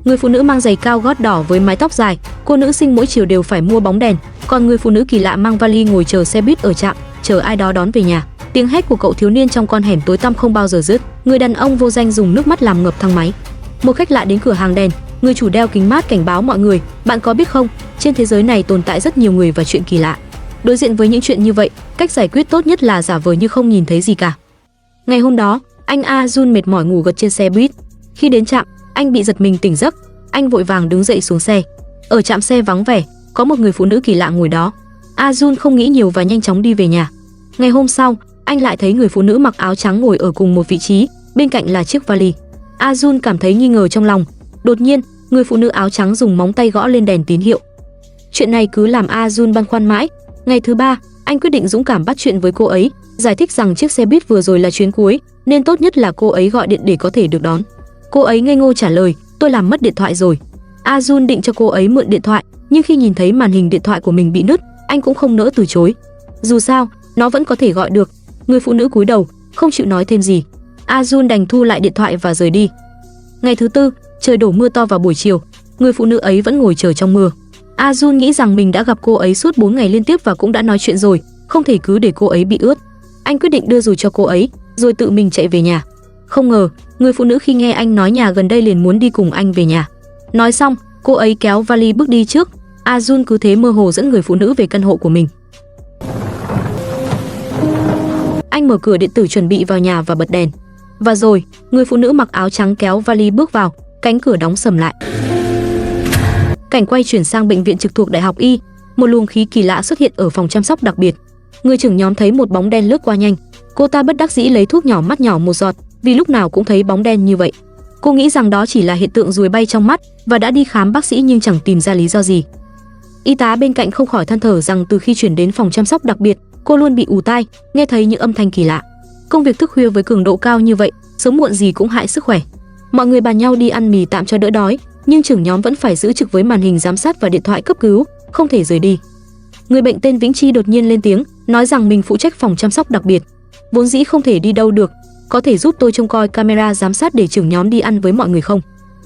Người phụ nữ mang giày cao gót đỏ với mái tóc dài, cô nữ sinh mỗi chiều đều phải mua bóng đèn, còn người phụ nữ kỳ lạ mang vali ngồi chờ xe buýt ở trạm, chờ ai đó đón về nhà. Tiếng hét của cậu thiếu niên trong con hẻm tối tăm không bao giờ dứt. Người đàn ông vô danh dùng nước mắt làm ngập thang máy. Một khách lạ đến cửa hàng đèn, người chủ đeo kính mát cảnh báo mọi người, bạn có biết không, trên thế giới này tồn tại rất nhiều người và chuyện kỳ lạ. Đối diện với những chuyện như vậy, cách giải quyết tốt nhất là giả vờ như không nhìn thấy gì cả. Ngày hôm đó, anh A Jun mệt mỏi ngủ gật trên xe buýt. Khi đến trạm, anh bị giật mình tỉnh giấc, anh vội vàng đứng dậy xuống xe. Ở trạm xe vắng vẻ, có một người phụ nữ kỳ lạ ngồi đó. A Jun không nghĩ nhiều và nhanh chóng đi về nhà. Ngày hôm sau, anh lại thấy người phụ nữ mặc áo trắng ngồi ở cùng một vị trí, bên cạnh là chiếc vali. A Jun cảm thấy nghi ngờ trong lòng. Đột nhiên, người phụ nữ áo trắng dùng móng tay gõ lên đèn tín hiệu. Chuyện này cứ làm A Jun băn khoăn mãi. Ngày thứ ba, anh quyết định dũng cảm bắt chuyện với cô ấy, giải thích rằng chiếc xe buýt vừa rồi là chuyến cuối, nên tốt nhất là cô ấy gọi điện để có thể được đón. Cô ấy ngây ngô trả lời, tôi làm mất điện thoại rồi. A Jun định cho cô ấy mượn điện thoại, nhưng khi nhìn thấy màn hình điện thoại của mình bị nứt, anh cũng không nỡ từ chối. Dù sao, nó vẫn có thể gọi được. Người phụ nữ cúi đầu, không chịu nói thêm gì. A Jun đành thu lại điện thoại và rời đi. Ngày thứ tư, trời đổ mưa to vào buổi chiều, người phụ nữ ấy vẫn ngồi chờ trong mưa. A Jun nghĩ rằng mình đã gặp cô ấy suốt 4 ngày liên tiếp và cũng đã nói chuyện rồi, không thể cứ để cô ấy bị ướt. Anh quyết định đưa dù cho cô ấy, rồi tự mình chạy về nhà. Không ngờ, người phụ nữ khi nghe anh nói nhà gần đây liền muốn đi cùng anh về nhà. Nói xong, cô ấy kéo vali bước đi trước. A Jun cứ thế mơ hồ dẫn người phụ nữ về căn hộ của mình. Anh mở cửa điện tử chuẩn bị vào nhà và bật đèn. Và rồi, người phụ nữ mặc áo trắng kéo vali bước vào, cánh cửa đóng sầm lại. Cảnh quay chuyển sang bệnh viện trực thuộc Đại học Y. Một luồng khí kỳ lạ xuất hiện ở phòng chăm sóc đặc biệt. Người trưởng nhóm thấy một bóng đen lướt qua nhanh. Cô ta bất đắc dĩ lấy thuốc nhỏ mắt nhỏ một giọt, vì lúc nào cũng thấy bóng đen như vậy. Cô nghĩ rằng đó chỉ là hiện tượng ruồi bay trong mắt và đã đi khám bác sĩ nhưng chẳng tìm ra lý do gì. Y tá bên cạnh không khỏi than thở rằng từ khi chuyển đến phòng chăm sóc đặc biệt, cô luôn bị ù tai, nghe thấy những âm thanh kỳ lạ. Công việc thức khuya với cường độ cao như vậy, sớm muộn gì cũng hại sức khỏe. Mọi người bàn nhau đi ăn mì tạm cho đỡ đói, nhưng trưởng nhóm vẫn phải giữ trực với màn hình giám sát và điện thoại cấp cứu, không thể rời đi. Người bệnh tên Vĩnh Chi đột nhiên lên tiếng, nói rằng mình phụ trách phòng chăm sóc đặc biệt, vốn dĩ không thể đi đâu được, có thể giúp tôi trông coi camera giám sát để trưởng nhóm đi ăn với mọi người không?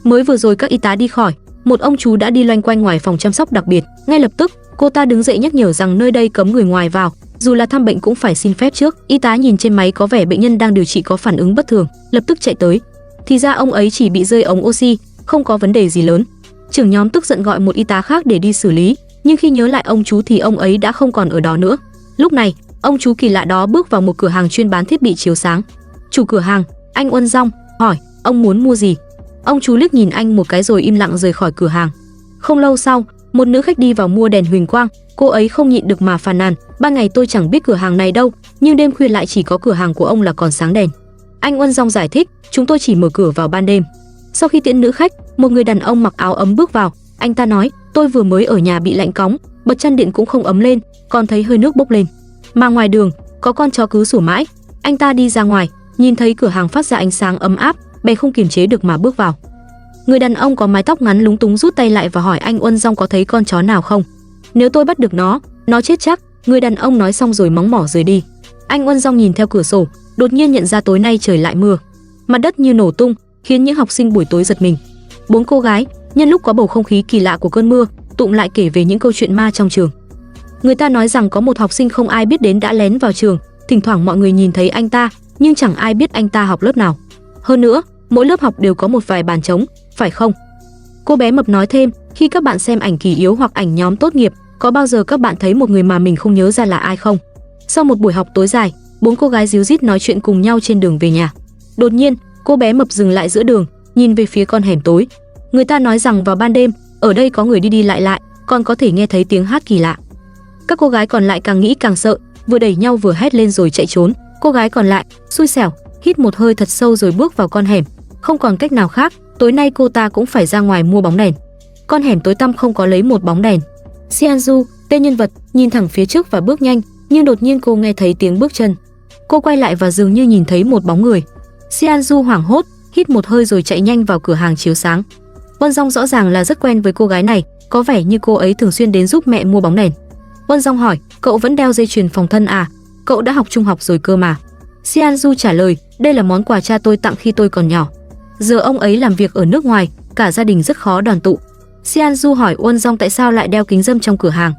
Mới vừa rồi các y tá đi khỏi, một ông chú đã đi loanh quanh ngoài phòng chăm sóc đặc biệt. Ngay lập tức, cô ta đứng dậy nhắc nhở rằng nơi đây cấm người ngoài vào, dù là thăm bệnh cũng phải xin phép trước. Y tá nhìn trên máy có vẻ bệnh nhân đang điều trị có phản ứng bất thường, lập tức chạy tới. Thì ra ông ấy chỉ bị rơi ống oxy, không có vấn đề gì lớn. Trưởng nhóm tức giận gọi một y tá khác để đi xử lý, nhưng khi nhớ lại ông chú thì ông ấy đã không còn ở đó nữa. Lúc này, ông chú kỳ lạ đó bước vào một cửa hàng chuyên bán thiết bị chiếu sáng. Chủ cửa hàng, anh Uân Dong, hỏi, ông muốn mua gì? Ông chú liếc nhìn anh một cái rồi im lặng rời khỏi cửa hàng. Không lâu sau, một nữ khách đi vào mua đèn huỳnh quang, cô ấy không nhịn được mà phàn nàn, ban ngày tôi chẳng biết cửa hàng này đâu, nhưng đêm khuya lại chỉ có cửa hàng của ông là còn sáng đèn. Anh Uân Dong giải thích, chúng tôi chỉ mở cửa vào ban đêm. Sau khi tiễn nữ khách, một người đàn ông mặc áo ấm bước vào, anh ta nói, tôi vừa mới ở nhà bị lạnh cóng, bật chăn điện cũng không ấm lên, còn thấy hơi nước bốc lên. Mà ngoài đường, có con chó cứ sủa mãi. Anh ta đi ra ngoài, nhìn thấy cửa hàng phát ra ánh sáng ấm áp, bèn không kiềm chế được mà bước vào. Người đàn ông có mái tóc ngắn lúng túng rút tay lại và hỏi anh Uân Dong có thấy con chó nào không? Nếu tôi bắt được nó chết chắc. Người đàn ông nói xong rồi móng mỏ rời đi. Anh Uân Dong nhìn theo cửa sổ, đột nhiên nhận ra tối nay trời lại mưa. Mặt đất như nổ tung, khiến những học sinh buổi tối giật mình. 4 cô gái, nhân lúc có bầu không khí kỳ lạ của cơn mưa, tụng lại kể về những câu chuyện ma trong trường. Người ta nói rằng có một học sinh không ai biết đến đã lén vào trường, thỉnh thoảng mọi người nhìn thấy anh ta, nhưng chẳng ai biết anh ta học lớp nào. Hơn nữa, mỗi lớp học đều có một vài bàn trống, phải không? Cô bé mập nói thêm, khi các bạn xem ảnh kỳ yếu hoặc ảnh nhóm tốt nghiệp, có bao giờ các bạn thấy một người mà mình không nhớ ra là ai không? Sau một buổi học tối dài, 4 cô gái ríu rít nói chuyện cùng nhau trên đường về nhà. Đột nhiên, cô bé mập dừng lại giữa đường, nhìn về phía con hẻm tối. Người ta nói rằng vào ban đêm, ở đây có người đi đi lại lại, còn có thể nghe thấy tiếng hát kỳ lạ. Các cô gái còn lại càng nghĩ càng sợ, vừa đẩy nhau vừa hét lên rồi chạy trốn. Cô gái còn lại, xui xẻo, hít một hơi thật sâu rồi bước vào con hẻm. Không còn cách nào khác, tối nay cô ta cũng phải ra ngoài mua bóng đèn. Con hẻm tối tăm không có lấy một bóng đèn. Xianju, tên nhân vật, nhìn thẳng phía trước và bước nhanh, nhưng đột nhiên cô nghe thấy tiếng bước chân. Cô quay lại và dường như nhìn thấy một bóng người. Xianju hoảng hốt, hít một hơi rồi chạy nhanh vào cửa hàng chiếu sáng. Uân Dong rõ ràng là rất quen với cô gái này, có vẻ như cô ấy thường xuyên đến giúp mẹ mua bóng đèn. Uân Dong hỏi, cậu vẫn đeo dây chuyền phòng thân à? Cậu đã học trung học rồi cơ mà. Xianju trả lời, đây là món quà cha tôi tặng khi tôi còn nhỏ. Giờ ông ấy làm việc ở nước ngoài, cả gia đình rất khó đoàn tụ. Xianju hỏi Uân Dong tại sao lại đeo kính râm trong cửa hàng.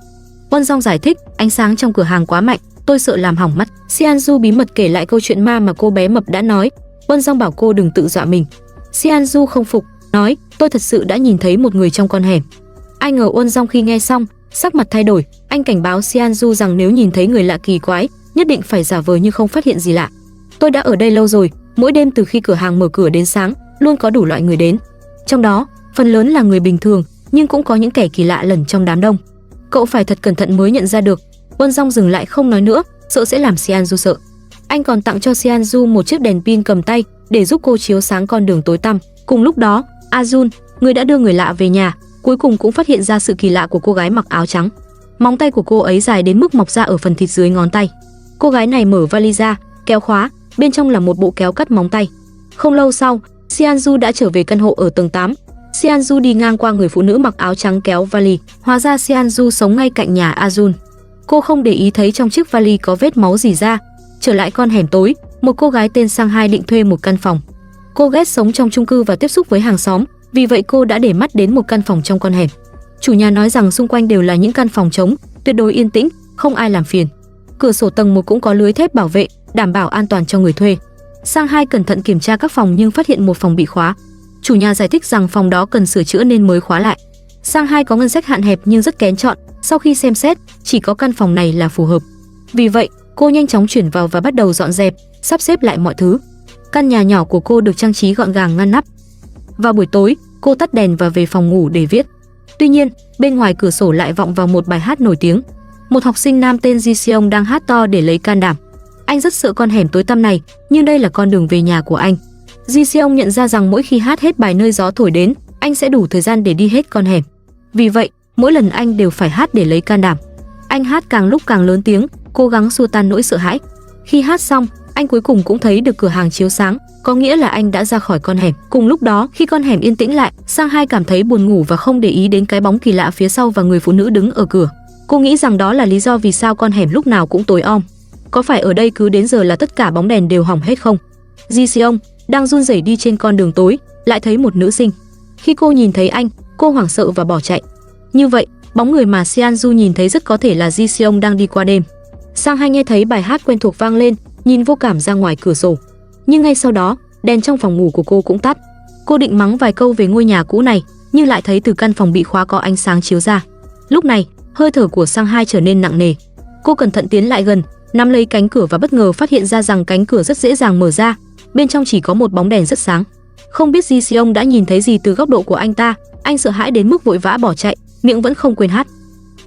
Uân Dong giải thích, ánh sáng trong cửa hàng quá mạnh, tôi sợ làm hỏng mắt. Xianju bí mật kể lại câu chuyện ma mà cô bé mập đã nói. Uân Dong bảo cô đừng tự dọa mình. Xianju không phục, nói, tôi thật sự đã nhìn thấy một người trong con hẻm. Ai ngờ Uân Dong khi nghe xong, sắc mặt thay đổi, anh cảnh báo Xianju rằng nếu nhìn thấy người lạ kỳ quái, nhất định phải giả vờ như không phát hiện gì lạ. Tôi đã ở đây lâu rồi, mỗi đêm từ khi cửa hàng mở cửa đến sáng, luôn có đủ loại người đến. Trong đó, phần lớn là người bình thường, nhưng cũng có những kẻ kỳ lạ lẩn trong đám đông. Cậu phải thật cẩn thận mới nhận ra được. Uân Dong dừng lại không nói nữa, sợ sẽ làm Xianju sợ. Anh còn tặng cho Xianju một chiếc đèn pin cầm tay để giúp cô chiếu sáng con đường tối tăm. Cùng lúc đó, Ajun, người đã đưa người lạ về nhà, cuối cùng cũng phát hiện ra sự kỳ lạ của cô gái mặc áo trắng. Móng tay của cô ấy dài đến mức mọc ra ở phần thịt dưới ngón tay. Cô gái này mở vali ra, kéo khóa, bên trong là một bộ kéo cắt móng tay. Không lâu sau, Xianju đã trở về căn hộ ở tầng 8. Xianju đi ngang qua người phụ nữ mặc áo trắng kéo vali, hóa ra Xianju sống ngay cạnh nhà Ajun. Cô không để ý thấy trong chiếc vali có vết máu rỉ ra. Trở lại con hẻm tối, một cô gái tên Sang Hai định thuê một căn phòng. Cô ghét sống trong chung cư và tiếp xúc với hàng xóm, vì vậy cô đã để mắt đến một căn phòng trong con hẻm. Chủ nhà nói rằng xung quanh đều là những căn phòng trống, tuyệt đối yên tĩnh, không ai làm phiền. Cửa sổ tầng 1 cũng có lưới thép bảo vệ, đảm bảo an toàn cho người thuê. Sang Hai cẩn thận kiểm tra các phòng nhưng phát hiện một phòng bị khóa. Chủ nhà giải thích rằng phòng đó cần sửa chữa nên mới khóa lại. Sang Hai có ngân sách hạn hẹp nhưng rất kén chọn, sau khi xem xét, chỉ có căn phòng này là phù hợp. Vì vậy, cô nhanh chóng chuyển vào và bắt đầu dọn dẹp, sắp xếp lại mọi thứ. Căn nhà nhỏ của cô được trang trí gọn gàng ngăn nắp. Vào buổi tối, cô tắt đèn và về phòng ngủ để viết. Tuy nhiên, bên ngoài cửa sổ lại vọng vào một bài hát nổi tiếng. Một học sinh nam tên Ji Seong đang hát to để lấy can đảm. Anh rất sợ con hẻm tối tăm này, nhưng đây là con đường về nhà của anh. Ji Seong nhận ra rằng mỗi khi hát hết bài Nơi gió thổi đến, anh sẽ đủ thời gian để đi hết con hẻm. Vì vậy, mỗi lần anh đều phải hát để lấy can đảm. Anh hát càng lúc càng lớn tiếng, cố gắng xua tan nỗi sợ hãi. Khi hát xong, anh cuối cùng cũng thấy được cửa hàng chiếu sáng, có nghĩa là anh đã ra khỏi con hẻm. Cùng lúc đó, khi con hẻm yên tĩnh lại, Sang Hai cảm thấy buồn ngủ và không để ý đến cái bóng kỳ lạ phía sau và người phụ nữ đứng ở cửa. Cô nghĩ rằng đó là lý do vì sao con hẻm lúc nào cũng tối om. Có phải ở đây cứ đến giờ là tất cả bóng đèn đều hỏng hết không? Ji Seong đang run rẩy đi trên con đường tối, lại thấy một nữ sinh. Khi cô nhìn thấy anh, cô hoảng sợ và bỏ chạy. Như vậy, bóng người mà Xianju nhìn thấy rất có thể là Ji Seong đang đi qua đêm. Sang Hai nghe thấy bài hát quen thuộc vang lên, nhìn vô cảm ra ngoài cửa sổ. Nhưng ngay sau đó, đèn trong phòng ngủ của cô cũng tắt. Cô định mắng vài câu về ngôi nhà cũ này, nhưng lại thấy từ căn phòng bị khóa có ánh sáng chiếu ra. Lúc này, hơi thở của Sang Hai trở nên nặng nề. Cô cẩn thận tiến lại gần, nắm lấy cánh cửa và bất ngờ phát hiện ra rằng cánh cửa rất dễ dàng mở ra. Bên trong chỉ có một bóng đèn rất sáng. Không biết Ji Seong đã nhìn thấy gì từ góc độ của anh ta, anh sợ hãi đến mức vội vã bỏ chạy, miệng vẫn không quên hát.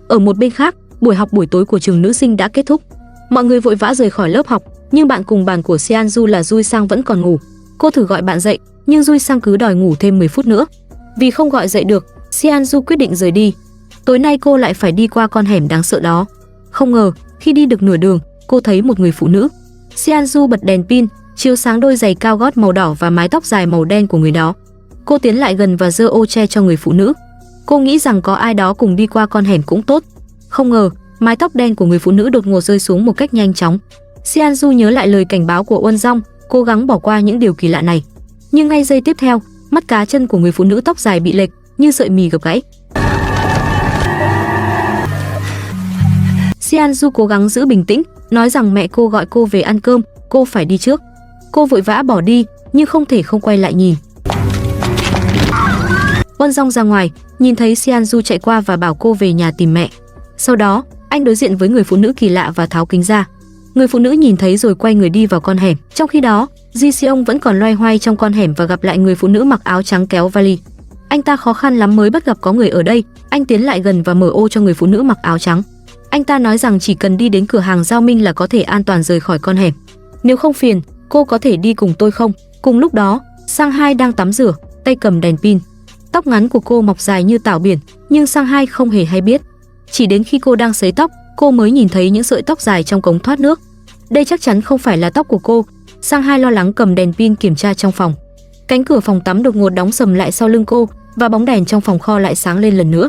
Ở một bên khác, buổi học buổi tối của trường nữ sinh đã kết thúc. Mọi người vội vã rời khỏi lớp học, nhưng bạn cùng bàn của Xianju là Jui Sang vẫn còn ngủ. Cô thử gọi bạn dậy, nhưng Jui Sang cứ đòi ngủ thêm 10 phút nữa. Vì không gọi dậy được, Xianju quyết định rời đi. Tối nay cô lại phải đi qua con hẻm đáng sợ đó. Không ngờ, khi đi được nửa đường, cô thấy một người phụ nữ. Xianju bật đèn pin, chiếu sáng đôi giày cao gót màu đỏ và mái tóc dài màu đen của người đó. Cô tiến lại gần và giơ ô che cho người phụ nữ. Cô nghĩ rằng có ai đó cùng đi qua con hẻm cũng tốt. Không ngờ, mái tóc đen của người phụ nữ đột ngột rơi xuống một cách nhanh chóng. Xianju nhớ lại lời cảnh báo của Uân Dong, cố gắng bỏ qua những điều kỳ lạ này. Nhưng ngay giây tiếp theo, mắt cá chân của người phụ nữ tóc dài bị lệch, như sợi mì gập gãy. Xianju cố gắng giữ bình tĩnh, nói rằng mẹ cô gọi cô về ăn cơm, cô phải đi trước. Cô vội vã bỏ đi, nhưng không thể không quay lại nhìn. Uân Dong ra ngoài, nhìn thấy Xianju chạy qua và bảo cô về nhà tìm mẹ. Sau đó, anh đối diện với người phụ nữ kỳ lạ và tháo kính ra. Người phụ nữ nhìn thấy rồi quay người đi vào con hẻm. Trong khi đó, Ji Seong vẫn còn loay hoay trong con hẻm và gặp lại người phụ nữ mặc áo trắng kéo vali. Anh ta khó khăn lắm mới bắt gặp có người ở đây. Anh tiến lại gần và mở ô cho người phụ nữ mặc áo trắng. Anh ta nói rằng chỉ cần đi đến cửa hàng Giao Minh là có thể an toàn rời khỏi con hẻm. Nếu không phiền, cô có thể đi cùng tôi không? Cùng lúc đó, Sang Hai đang tắm rửa, tay cầm đèn pin. Tóc ngắn của cô mọc dài như tảo biển, nhưng Sang Hai không hề hay biết. Chỉ đến khi cô đang sấy tóc, cô mới nhìn thấy những sợi tóc dài trong cống thoát nước. Đây chắc chắn không phải là tóc của cô. Sang Hai lo lắng cầm đèn pin kiểm tra trong phòng. Cánh cửa phòng tắm đột ngột đóng sầm lại sau lưng cô và bóng đèn trong phòng kho lại sáng lên lần nữa.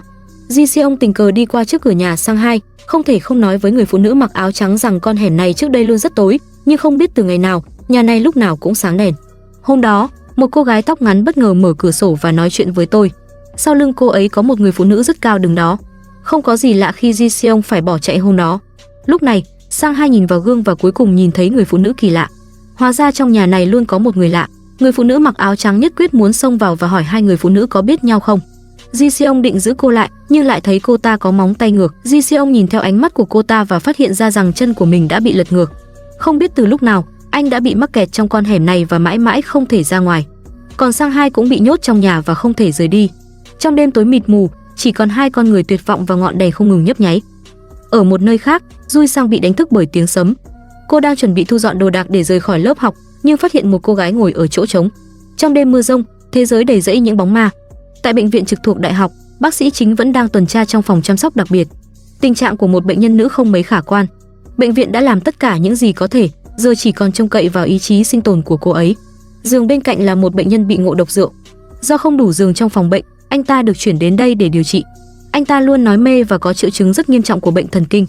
Ji Seong tình cờ đi qua trước cửa nhà Sang Hai, không thể không nói với người phụ nữ mặc áo trắng rằng con hẻm này trước đây luôn rất tối, nhưng không biết từ ngày nào, nhà này lúc nào cũng sáng đèn. Hôm đó, Một cô gái tóc ngắn bất ngờ mở cửa sổ và nói chuyện với tôi. Sau lưng cô ấy có một người phụ nữ rất cao đứng đó. Không có gì lạ khi Ji Seong phải bỏ chạy hôm đó. Lúc này, Sang Hai nhìn vào gương và cuối cùng nhìn thấy người phụ nữ kỳ lạ. Hóa ra trong nhà này luôn có một người lạ. Người phụ nữ mặc áo trắng nhất quyết muốn xông vào và hỏi hai người phụ nữ có biết nhau không. Ji Seong định giữ cô lại, nhưng lại thấy cô ta có móng tay ngược. Ji Seong nhìn theo ánh mắt của cô ta và phát hiện ra rằng chân của mình đã bị lật ngược. Không biết từ lúc nào, anh đã bị mắc kẹt trong con hẻm này và mãi mãi không thể ra ngoài. Còn Sang Hai cũng bị nhốt trong nhà và không thể rời đi. Trong đêm tối mịt mù, chỉ còn hai con người tuyệt vọng và ngọn đèn không ngừng nhấp nháy. Ở một nơi khác, Dui Sang bị đánh thức bởi tiếng sấm. Cô đang chuẩn bị thu dọn đồ đạc để rời khỏi lớp học, nhưng phát hiện một cô gái ngồi ở chỗ trống. Trong đêm mưa rông, thế giới đầy rẫy những bóng ma. Tại bệnh viện trực thuộc đại học, bác sĩ chính vẫn đang tuần tra trong phòng chăm sóc đặc biệt. Tình trạng của một bệnh nhân nữ không mấy khả quan. Bệnh viện đã làm tất cả những gì có thể, giờ chỉ còn trông cậy vào ý chí sinh tồn của cô ấy. Giường bên cạnh là một bệnh nhân bị ngộ độc rượu. Do không đủ giường trong phòng bệnh, anh ta được chuyển đến đây để điều trị. Anh ta luôn nói mê và có triệu chứng rất nghiêm trọng của bệnh thần kinh.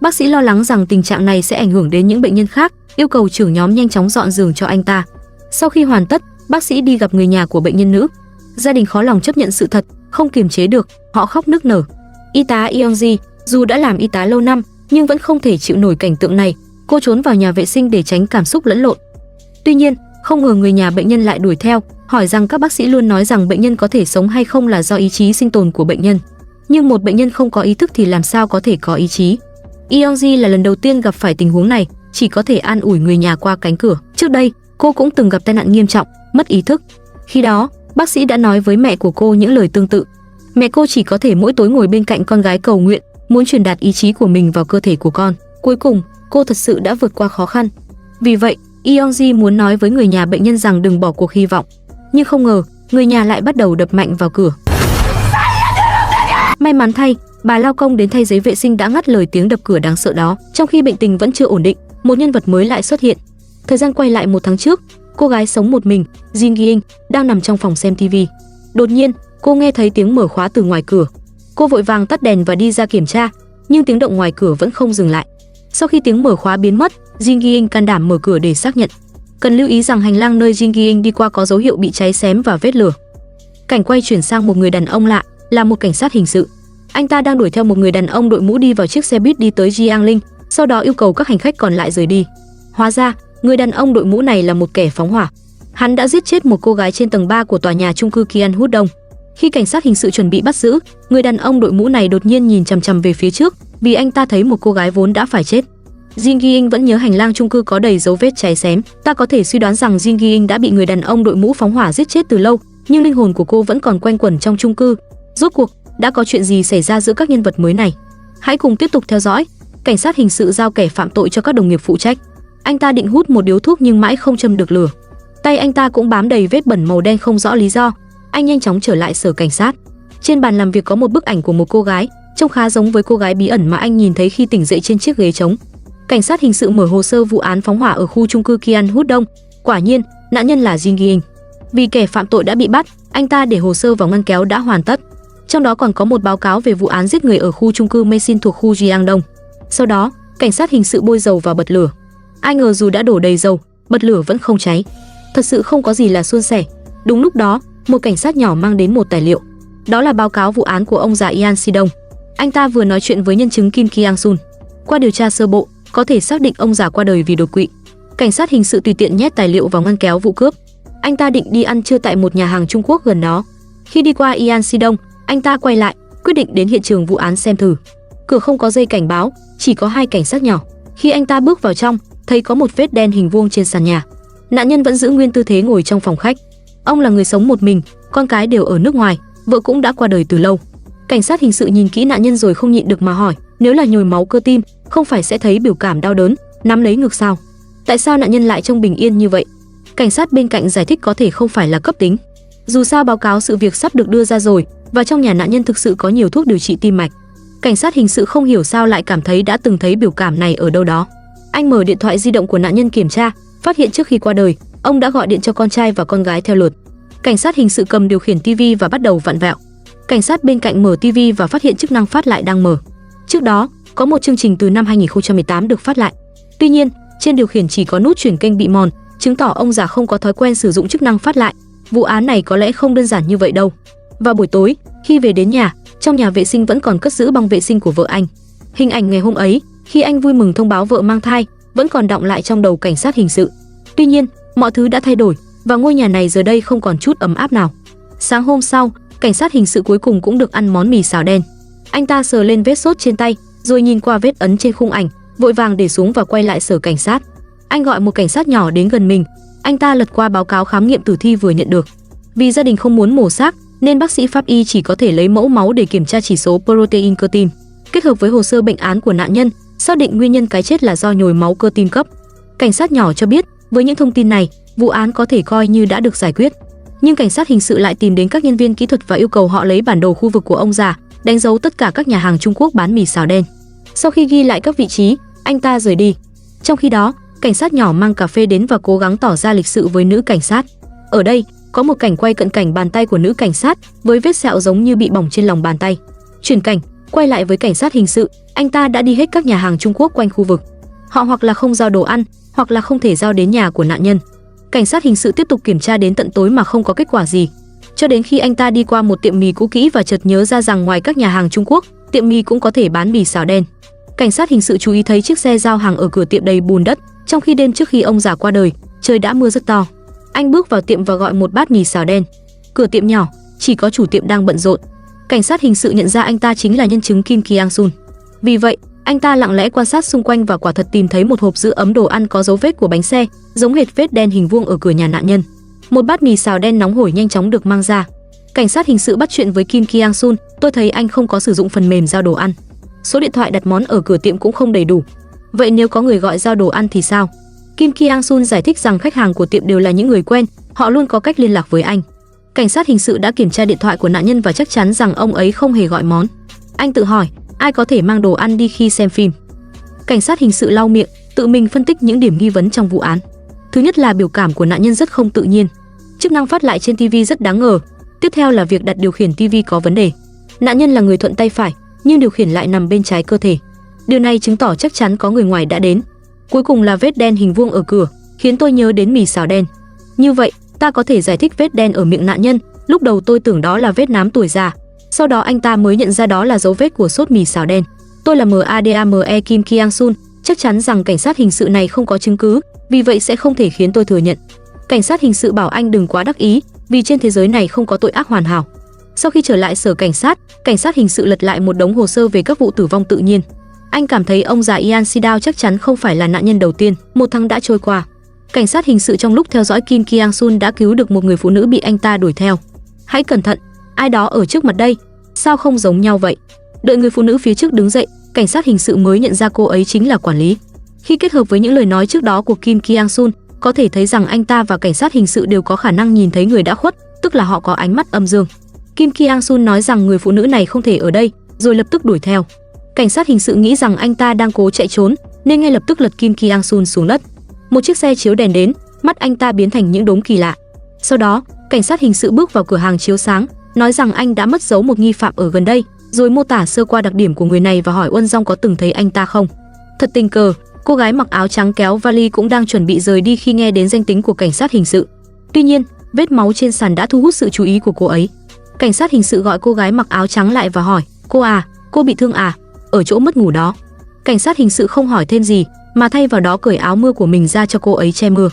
Bác sĩ lo lắng rằng tình trạng này sẽ ảnh hưởng đến những bệnh nhân khác, yêu cầu trưởng nhóm nhanh chóng dọn giường cho anh ta. Sau khi hoàn tất, bác sĩ đi gặp người nhà của bệnh nhân nữ. Gia đình khó lòng chấp nhận sự thật, không kiềm chế được, họ khóc nức nở. Y tá Yeong-ji, dù đã làm y tá lâu năm, nhưng vẫn không thể chịu nổi cảnh tượng này. Cô trốn vào nhà vệ sinh để tránh cảm xúc lẫn lộn. Tuy nhiên, không ngờ người nhà bệnh nhân lại đuổi theo, hỏi rằng các bác sĩ luôn nói rằng bệnh nhân có thể sống hay không là do ý chí sinh tồn của bệnh nhân. Nhưng một bệnh nhân không có ý thức thì làm sao có thể có ý chí? Yeong-ji là lần đầu tiên gặp phải tình huống này, chỉ có thể an ủi người nhà qua cánh cửa. Trước đây, cô cũng từng gặp tai nạn nghiêm trọng, mất ý thức. Khi đó, bác sĩ đã nói với mẹ của cô những lời tương tự. Mẹ cô chỉ có thể mỗi tối ngồi bên cạnh con gái cầu nguyện, muốn truyền đạt ý chí của mình vào cơ thể của con. Cuối cùng, cô thật sự đã vượt qua khó khăn. Vì vậy, Yeong-ji muốn nói với người nhà bệnh nhân rằng đừng bỏ cuộc hy vọng. Nhưng không ngờ, người nhà lại bắt đầu đập mạnh vào cửa. May mắn thay, bà lao công đến thay giấy vệ sinh đã ngắt lời tiếng đập cửa đáng sợ đó. Trong khi bệnh tình vẫn chưa ổn định, một nhân vật mới lại xuất hiện. Thời gian quay lại 1 tháng trước, cô gái sống một mình, Jin Gi-in, đang nằm trong phòng xem TV. Đột nhiên, cô nghe thấy tiếng mở khóa từ ngoài cửa. Cô vội vàng tắt đèn và đi ra kiểm tra, nhưng tiếng động ngoài cửa vẫn không dừng lại. Sau khi tiếng mở khóa biến mất, Jin Gi-in can đảm mở cửa để xác nhận. Cần lưu ý rằng hành lang nơi Jin Gi-in đi qua có dấu hiệu bị cháy xém và vết lửa. Cảnh quay chuyển sang một người đàn ông lạ, là một cảnh sát hình sự. Anh ta đang đuổi theo một người đàn ông đội mũ đi vào chiếc xe buýt đi tới Jiangling, sau đó yêu cầu các hành khách còn lại rời đi. Hóa ra, người đàn ông đội mũ này là một kẻ phóng hỏa. Hắn đã giết chết một cô gái trên tầng 3 của tòa nhà chung cư Kian Hút Đông. Khi cảnh sát hình sự chuẩn bị bắt giữ, người đàn ông đội mũ này đột nhiên nhìn chằm chằm về phía trước, vì anh ta thấy một cô gái vốn đã phải chết. Jin Gi-in vẫn nhớ hành lang chung cư có đầy dấu vết cháy xém. Ta có thể suy đoán rằng Jin Gi-in đã bị người đàn ông đội mũ phóng hỏa giết chết từ lâu, nhưng linh hồn của cô vẫn còn quanh quẩn trong chung cư. Rốt cuộc, đã có chuyện gì xảy ra giữa các nhân vật mới này? Hãy cùng tiếp tục theo dõi. Cảnh sát hình sự giao kẻ phạm tội cho các đồng nghiệp phụ trách. Anh ta định hút một điếu thuốc nhưng mãi không châm được lửa. Tay anh ta cũng bám đầy vết bẩn màu đen không rõ lý do. Anh nhanh chóng trở lại sở cảnh sát. Trên bàn làm việc có một bức ảnh của một cô gái, trông khá giống với cô gái bí ẩn mà anh nhìn thấy khi tỉnh dậy trên chiếc ghế trống. Cảnh sát hình sự mở hồ sơ vụ án phóng hỏa ở khu chung cư Kian Hút Đông. Quả nhiên, nạn nhân là Jin Gi-in. Vì kẻ phạm tội đã bị bắt, anh ta để hồ sơ vào ngăn kéo đã hoàn tất. Trong đó còn có một báo cáo về vụ án giết người ở khu chung cư Meisin thuộc khu Jiangdong. Sau đó, cảnh sát hình sự bôi dầu vào bật lửa. Ai ngờ dù đã đổ đầy dầu, bật lửa vẫn không cháy. Thật sự không có gì là suôn sẻ. Đúng lúc đó, một cảnh sát nhỏ mang đến một tài liệu. Đó là báo cáo vụ án của ông già Ian Si-dong. Anh ta vừa nói chuyện với nhân chứng Kim Kyang-sun. Qua điều tra sơ bộ, có thể xác định ông già qua đời vì đột quỵ. Cảnh sát hình sự tùy tiện nhét tài liệu vào ngăn kéo vụ cướp. Anh ta định đi ăn trưa tại một nhà hàng Trung Quốc gần đó. Khi đi qua Ian Si-dong, anh ta quay lại, quyết định đến hiện trường vụ án xem thử. Cửa không có dây cảnh báo, chỉ có 2 cảnh sát nhỏ. Khi anh ta bước vào trong, thấy có một vết đen hình vuông trên sàn nhà. Nạn nhân vẫn giữ nguyên tư thế ngồi trong phòng khách. Ông là người sống một mình, con cái đều ở nước ngoài, vợ cũng đã qua đời từ lâu. Cảnh sát hình sự nhìn kỹ nạn nhân rồi không nhịn được mà hỏi, nếu là nhồi máu cơ tim, không phải sẽ thấy biểu cảm đau đớn, nắm lấy ngực sao? Tại sao nạn nhân lại trông bình yên như vậy? Cảnh sát bên cạnh giải thích có thể không phải là cấp tính. Dù sao báo cáo sự việc sắp được đưa ra rồi, và trong nhà nạn nhân thực sự có nhiều thuốc điều trị tim mạch. Cảnh sát hình sự không hiểu sao lại cảm thấy đã từng thấy biểu cảm này ở đâu đó. Anh mở điện thoại di động của nạn nhân kiểm tra, phát hiện trước khi qua đời, ông đã gọi điện cho con trai và con gái theo lượt. Cảnh sát hình sự cầm điều khiển tivi và bắt đầu vặn vẹo. Cảnh sát bên cạnh mở tivi và phát hiện chức năng phát lại đang mở. Trước đó, có một chương trình từ năm 2018 được phát lại. Tuy nhiên, trên điều khiển chỉ có nút chuyển kênh bị mòn, chứng tỏ ông già không có thói quen sử dụng chức năng phát lại. vụ án này có lẽ không đơn giản như vậy đâu. Vào buổi tối, khi về đến nhà, trong nhà vệ sinh vẫn còn cất giữ băng vệ sinh của vợ anh. Hình ảnh ngày hôm ấy, khi anh vui mừng thông báo vợ mang thai, vẫn còn đọng lại trong đầu cảnh sát hình sự. Tuy nhiên, mọi thứ đã thay đổi và ngôi nhà này giờ đây không còn chút ấm áp nào. Sáng hôm sau, cảnh sát hình sự cuối cùng cũng được ăn món mì xào đen. Anh ta sờ lên vết sốt trên tay, rồi nhìn qua vết ấn trên khung ảnh, vội vàng để xuống và quay lại sở cảnh sát. Anh gọi một cảnh sát nhỏ đến gần mình. Anh ta lật qua báo cáo khám nghiệm tử thi vừa nhận được. Vì gia đình không muốn mổ xác, nên bác sĩ pháp y chỉ có thể lấy mẫu máu để kiểm tra chỉ số protein cơ tim. Kết hợp với hồ sơ bệnh án của nạn nhân, xác định nguyên nhân cái chết là do nhồi máu cơ tim cấp. Cảnh sát nhỏ cho biết, với những thông tin này, vụ án có thể coi như đã được giải quyết. Nhưng cảnh sát hình sự lại tìm đến các nhân viên kỹ thuật và yêu cầu họ lấy bản đồ khu vực của ông già, đánh dấu tất cả các nhà hàng Trung Quốc bán mì xào đen. Sau khi ghi lại các vị trí, anh ta rời đi. Trong khi đó, cảnh sát nhỏ mang cà phê đến và cố gắng tỏ ra lịch sự với nữ cảnh sát. Ở đây, có một cảnh quay cận cảnh bàn tay của nữ cảnh sát với vết sẹo giống như bị bỏng trên lòng bàn tay. Chuyển cảnh, quay lại với cảnh sát hình sự, anh ta đã đi hết các nhà hàng Trung Quốc quanh khu vực. Họ hoặc là không giao đồ ăn, hoặc là không thể giao đến nhà của nạn nhân. Cảnh sát hình sự tiếp tục kiểm tra đến tận tối mà không có kết quả gì. Cho đến khi anh ta đi qua một tiệm mì cũ kỹ và chợt nhớ ra rằng ngoài các nhà hàng Trung Quốc, tiệm mì cũng có thể bán mì xào đen. Cảnh sát hình sự chú ý thấy chiếc xe giao hàng ở cửa tiệm đầy bùn đất, trong khi đêm trước khi ông già qua đời, trời đã mưa rất to. Anh bước vào tiệm và gọi một bát mì xào đen. Cửa tiệm nhỏ, chỉ có chủ tiệm đang bận rộn. Cảnh sát hình sự nhận ra anh ta chính là nhân chứng Kim Kyang-sun. Vì vậy, anh ta lặng lẽ quan sát xung quanh và quả thật tìm thấy một hộp giữ ấm đồ ăn có dấu vết của bánh xe, giống hệt vết đen hình vuông ở cửa nhà nạn nhân. Một bát mì xào đen nóng hổi nhanh chóng được mang ra. Cảnh sát hình sự bắt chuyện với Kim Kyang-sun, tôi thấy anh không có sử dụng phần mềm giao đồ ăn. Số điện thoại đặt món ở cửa tiệm cũng không đầy đủ. Vậy nếu có người gọi giao đồ ăn thì sao? Kim Kyang-sun giải thích rằng khách hàng của tiệm đều là những người quen, họ luôn có cách liên lạc với anh. Cảnh sát hình sự đã kiểm tra điện thoại của nạn nhân và chắc chắn rằng ông ấy không hề gọi món. Anh tự hỏi, ai có thể mang đồ ăn đi khi xem phim? Cảnh sát hình sự lau miệng, tự mình phân tích những điểm nghi vấn trong vụ án. Thứ nhất là biểu cảm của nạn nhân rất không tự nhiên. Chức năng phát lại trên TV rất đáng ngờ. Tiếp theo là việc đặt điều khiển TV có vấn đề. Nạn nhân là người thuận tay phải, nhưng điều khiển lại nằm bên trái cơ thể. Điều này chứng tỏ chắc chắn có người ngoài đã đến. Cuối cùng là vết đen hình vuông ở cửa, khiến tôi nhớ đến mì xào đen. Như vậy, ta có thể giải thích vết đen ở miệng nạn nhân. Lúc đầu tôi tưởng đó là vết nám tuổi già, sau đó anh ta mới nhận ra đó là dấu vết của sốt mì xào đen. Tôi là MADAME Kim Kyang-sun, chắc chắn rằng cảnh sát hình sự này không có chứng cứ, vì vậy sẽ không thể khiến tôi thừa nhận. Cảnh sát hình sự bảo anh đừng quá đắc ý, vì trên thế giới này không có tội ác hoàn hảo. Sau khi trở lại sở cảnh sát hình sự lật lại một đống hồ sơ về các vụ tử vong tự nhiên. Anh cảm thấy ông già Ian Sidao chắc chắn không phải là nạn nhân đầu tiên. Một tháng đã trôi qua. Cảnh sát hình sự trong lúc theo dõi Kim Kyang-sun đã cứu được một người phụ nữ bị anh ta đuổi theo. Hãy cẩn thận, ai đó ở trước mặt đây, sao không giống nhau vậy? Đợi người phụ nữ phía trước đứng dậy, cảnh sát hình sự mới nhận ra cô ấy chính là quản lý. Khi kết hợp với những lời nói trước đó của Kim Kyang-sun, có thể thấy rằng anh ta và cảnh sát hình sự đều có khả năng nhìn thấy người đã khuất, tức là họ có ánh mắt âm dương. Kim Kyang-sun nói rằng người phụ nữ này không thể ở đây, rồi lập tức đuổi theo. Cảnh sát hình sự nghĩ rằng anh ta đang cố chạy trốn, nên ngay lập tức lật Kim Kyang-sun xuống đất. Một chiếc xe chiếu đèn đến, mắt anh ta biến thành những đốm kỳ lạ. Sau đó, cảnh sát hình sự bước vào cửa hàng chiếu sáng, nói rằng anh đã mất dấu một nghi phạm ở gần đây, rồi mô tả sơ qua đặc điểm của người này và hỏi Uân Dong có từng thấy anh ta không. Thật tình cờ, cô gái mặc áo trắng kéo vali cũng đang chuẩn bị rời đi khi nghe đến danh tính của cảnh sát hình sự. Tuy nhiên, vết máu trên sàn đã thu hút sự chú ý của cô ấy. Cảnh sát hình sự gọi cô gái mặc áo trắng lại và hỏi, cô à, cô bị thương à, ở chỗ mất ngủ đó. Cảnh sát hình sự không hỏi thêm gì, mà thay vào đó cởi áo mưa của mình ra cho cô ấy che mưa.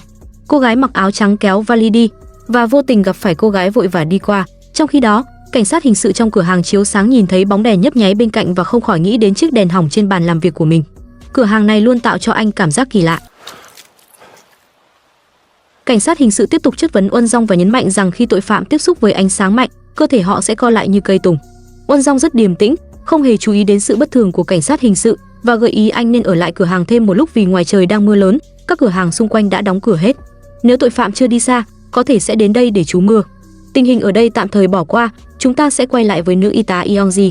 Cô gái mặc áo trắng kéo vali đi, và vô tình gặp phải cô gái vội vã đi qua. Trong khi đó, cảnh sát hình sự trong cửa hàng chiếu sáng nhìn thấy bóng đèn nhấp nháy bên cạnh và không khỏi nghĩ đến chiếc đèn hỏng trên bàn làm việc của mình. Cửa hàng này luôn tạo cho anh cảm giác kỳ lạ. Cảnh sát hình sự tiếp tục chất vấn Uân Dong và nhấn mạnh rằng khi tội phạm tiếp xúc với ánh sáng mạnh, cơ thể họ sẽ co lại như cây tùng. Uân Dong rất điềm tĩnh, không hề chú ý đến sự bất thường của cảnh sát hình sự và gợi ý anh nên ở lại cửa hàng thêm một lúc vì ngoài trời đang mưa lớn, các cửa hàng xung quanh đã đóng cửa hết. Nếu tội phạm chưa đi xa, có thể sẽ đến đây để trú mưa. Tình hình ở đây tạm thời bỏ qua, chúng ta sẽ quay lại với nữ y tá Yeongji.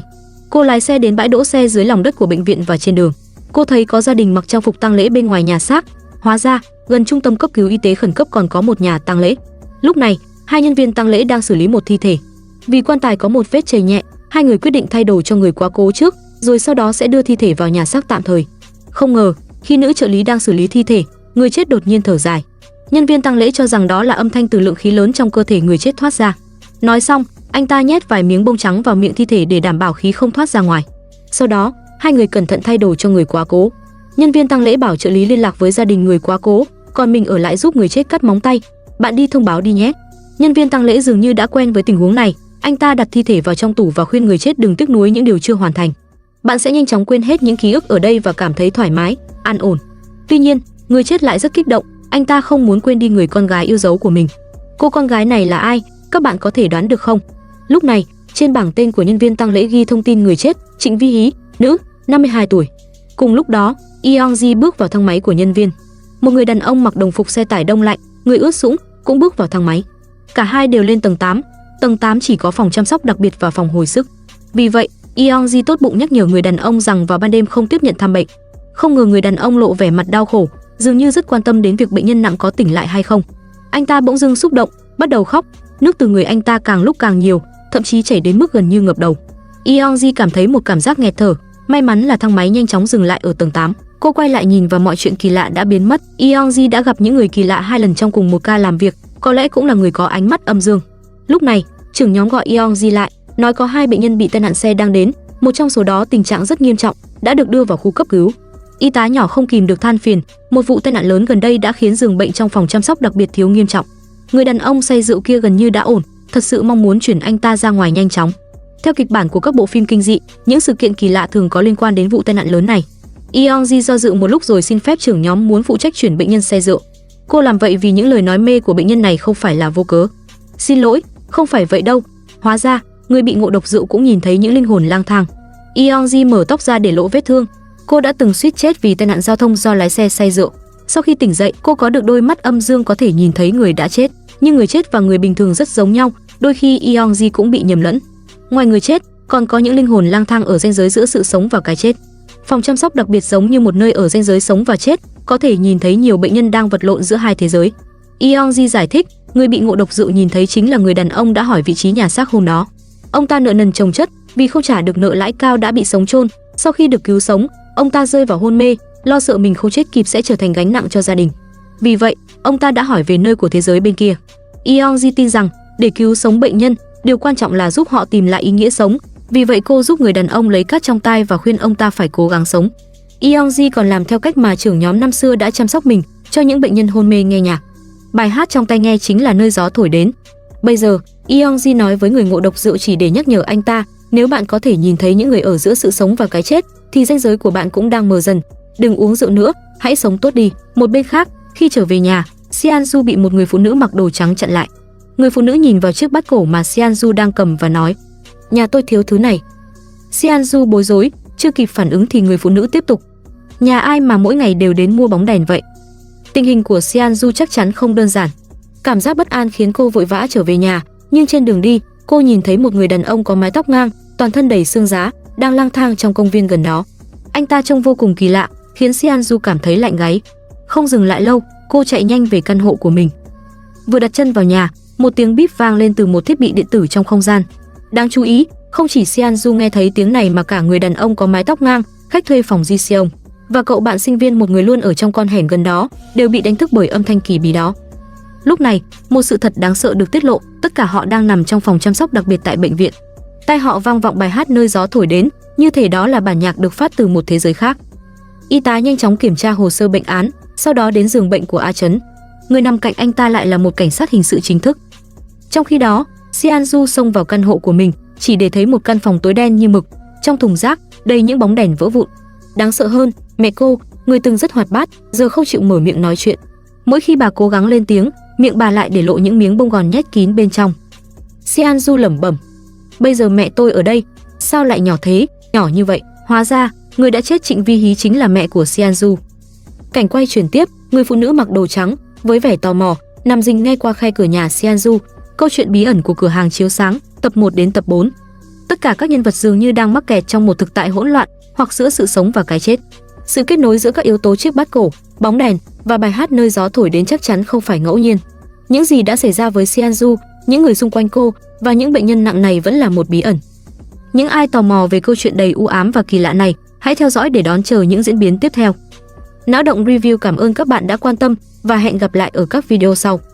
Cô lái xe đến bãi đỗ xe dưới lòng đất của bệnh viện và trên đường, cô thấy có gia đình mặc trang phục tang lễ bên ngoài nhà xác. Hóa ra, gần trung tâm cấp cứu y tế khẩn cấp còn có một nhà tang lễ. Lúc này, hai nhân viên tang lễ đang xử lý một thi thể. Vì quan tài có một vết chảy nhẹ, hai người quyết định thay đồ cho người quá cố trước, rồi sau đó sẽ đưa thi thể vào nhà xác tạm thời. Không ngờ, khi nữ trợ lý đang xử lý thi thể, người chết đột nhiên thở dài. Nhân viên tang lễ cho rằng đó là âm thanh từ lượng khí lớn trong cơ thể người chết thoát ra. Nói xong, anh ta nhét vài miếng bông trắng vào miệng thi thể để đảm bảo khí không thoát ra ngoài. Sau đó, hai người cẩn thận thay đồ cho người quá cố. Nhân viên tang lễ bảo trợ lý liên lạc với gia đình người quá cố, còn mình ở lại giúp người chết cắt móng tay. Bạn đi thông báo đi nhé. Nhân viên tang lễ dường như đã quen với tình huống này, anh ta đặt thi thể vào trong tủ và khuyên người chết đừng tiếc nuối những điều chưa hoàn thành. Bạn sẽ nhanh chóng quên hết những ký ức ở đây và cảm thấy thoải mái, an ổn. Tuy nhiên, người chết lại rất kích động, anh ta không muốn quên đi người con gái yêu dấu của mình. Cô con gái này là ai? Các bạn có thể đoán được không? Lúc này, trên bảng tên của nhân viên tang lễ ghi thông tin người chết, Trịnh Vi Hí, nữ, 52 tuổi. Cùng lúc đó, Yeongji bước vào thang máy của nhân viên. Một người đàn ông mặc đồng phục xe tải đông lạnh, người ướt sũng, cũng bước vào thang máy. Cả hai đều lên tầng 8. Tầng 8 chỉ có phòng chăm sóc đặc biệt và phòng hồi sức. Vì vậy, Yeongji tốt bụng nhắc nhở người đàn ông rằng vào ban đêm không tiếp nhận thăm bệnh. Không ngờ người đàn ông lộ vẻ mặt đau khổ, dường như rất quan tâm đến việc bệnh nhân nặng có tỉnh lại hay không. Anh ta bỗng dưng xúc động, bắt đầu khóc, nước từ người anh ta càng lúc càng nhiều, thậm chí chảy đến mức gần như ngập đầu. Yeongji cảm thấy một cảm giác nghẹt thở, may mắn là thang máy nhanh chóng dừng lại ở tầng 8. Cô quay lại nhìn và mọi chuyện kỳ lạ đã biến mất. Yeongji đã gặp những người kỳ lạ 2 lần trong cùng một ca làm việc, có lẽ cũng là người có ánh mắt âm dương. Lúc này, trưởng nhóm gọi Yeongji lại, nói có 2 bệnh nhân bị tai nạn xe đang đến, một trong số đó tình trạng rất nghiêm trọng, đã được đưa vào khu cấp cứu. Y tá nhỏ không kìm được than phiền, một vụ tai nạn lớn gần đây đã khiến giường bệnh trong phòng chăm sóc đặc biệt thiếu nghiêm trọng. Người đàn ông say rượu kia gần như đã ổn, thật sự mong muốn chuyển anh ta ra ngoài nhanh chóng. Theo kịch bản của các bộ phim kinh dị, những sự kiện kỳ lạ thường có liên quan đến vụ tai nạn lớn này. Yeongji do dự một lúc rồi xin phép trưởng nhóm muốn phụ trách chuyển bệnh nhân say rượu. Cô làm vậy vì những lời nói mê của bệnh nhân này không phải là vô cớ. Xin lỗi, không phải vậy đâu. Hóa ra, người bị ngộ độc rượu cũng nhìn thấy những linh hồn lang thang. Yeongji mở tóc ra để lộ vết thương. Cô đã từng suýt chết vì tai nạn giao thông do lái xe say rượu. Sau khi tỉnh dậy, cô có được đôi mắt âm dương có thể nhìn thấy người đã chết. Nhưng người chết và người bình thường rất giống nhau, đôi khi Yeongji cũng bị nhầm lẫn. Ngoài người chết, còn có những linh hồn lang thang ở ranh giới giữa sự sống và cái chết. Phòng chăm sóc đặc biệt giống như một nơi ở ranh giới sống và chết, có thể nhìn thấy nhiều bệnh nhân đang vật lộn giữa hai thế giới. Yeongji giải thích, người bị ngộ độc rượu nhìn thấy chính là người đàn ông đã hỏi vị trí nhà xác hôm đó. Ông ta nợ nần chồng chất, vì không trả được nợ lãi cao đã bị sống chôn. Sau khi được cứu sống, ông ta rơi vào hôn mê, lo sợ mình không chết kịp sẽ trở thành gánh nặng cho gia đình. Vì vậy, ông ta đã hỏi về nơi của thế giới bên kia. Yeongji tin rằng, để cứu sống bệnh nhân, điều quan trọng là giúp họ tìm lại ý nghĩa sống. Vì vậy cô giúp người đàn ông lấy cát trong tai và khuyên ông ta phải cố gắng sống. Yeongji còn làm theo cách mà trưởng nhóm năm xưa đã chăm sóc mình, cho những bệnh nhân hôn mê nghe nhạc. Bài hát trong tai nghe chính là nơi gió thổi đến. Bây giờ, Yeongji nói với người ngộ độc rượu chỉ để nhắc nhở anh ta, nếu bạn có thể nhìn thấy những người ở giữa sự sống và cái chết, thì ranh giới của bạn cũng đang mờ dần. Đừng uống rượu nữa, hãy sống tốt đi. Một bên khác, khi trở về nhà, Seanju bị một người phụ nữ mặc đồ trắng chặn lại. Người phụ nữ nhìn vào chiếc bát cổ mà Seanju đang cầm và nói, nhà tôi thiếu thứ này. Seanju bối rối, chưa kịp phản ứng thì người phụ nữ tiếp tục, nhà ai mà mỗi ngày đều đến mua bóng đèn vậy? Tình hình của Seanju chắc chắn không đơn giản. Cảm giác bất an khiến cô vội vã trở về nhà, nhưng trên đường đi, cô nhìn thấy một người đàn ông có mái tóc ngang, toàn thân đầy xương giá, đang lang thang trong công viên gần đó. Anh ta trông vô cùng kỳ lạ, khiến Seanju cảm thấy lạnh gáy. Không dừng lại lâu, cô chạy nhanh về căn hộ của mình. Vừa đặt chân vào nhà, một tiếng bíp vang lên từ một thiết bị điện tử trong không gian. Đáng chú ý, không chỉ Seanju nghe thấy tiếng này mà cả người đàn ông có mái tóc ngang, khách thuê phòng Ji Seong và cậu bạn sinh viên một người luôn ở trong con hẻm gần đó đều bị đánh thức bởi âm thanh kỳ bí đó. Lúc này, một sự thật đáng sợ được tiết lộ, tất cả họ đang nằm trong phòng chăm sóc đặc biệt tại bệnh viện. Tai họ vang vọng bài hát nơi gió thổi đến, như thể đó là bản nhạc được phát từ một thế giới khác. Y tá nhanh chóng kiểm tra hồ sơ bệnh án, sau đó đến giường bệnh của A Chấn. Người nằm cạnh anh ta lại là một cảnh sát hình sự chính thức. Trong khi đó, Seanju xông vào căn hộ của mình, chỉ để thấy một căn phòng tối đen như mực, trong thùng rác đầy những bóng đèn vỡ vụn. Đáng sợ hơn, mẹ cô, người từng rất hoạt bát, giờ không chịu mở miệng nói chuyện. Mỗi khi bà cố gắng lên tiếng, miệng bà lại để lộ những miếng bông gòn nhét kín bên trong. Seanju lẩm bẩm, bây giờ mẹ tôi ở đây, sao lại nhỏ thế, nhỏ như vậy? Hóa ra, người đã chết Trịnh Vi Hí chính là mẹ của Seanju. Cảnh quay chuyển tiếp, người phụ nữ mặc đồ trắng, với vẻ tò mò, nằm rình ngay qua khe cửa nhà Seanju. Câu chuyện bí ẩn của cửa hàng chiếu sáng, tập 1 đến tập 4. Tất cả các nhân vật dường như đang mắc kẹt trong một thực tại hỗn loạn, hoặc giữa sự sống và cái chết. Sự kết nối giữa các yếu tố chiếc bát cổ, bóng đèn và bài hát nơi gió thổi đến chắc chắn không phải ngẫu nhiên. Những gì đã xảy ra với Seanju, những người xung quanh cô và những bệnh nhân nặng này vẫn là một bí ẩn. Những ai tò mò về câu chuyện đầy u ám và kỳ lạ này, hãy theo dõi để đón chờ những diễn biến tiếp theo. Não Động Review cảm ơn các bạn đã quan tâm và hẹn gặp lại ở các video sau.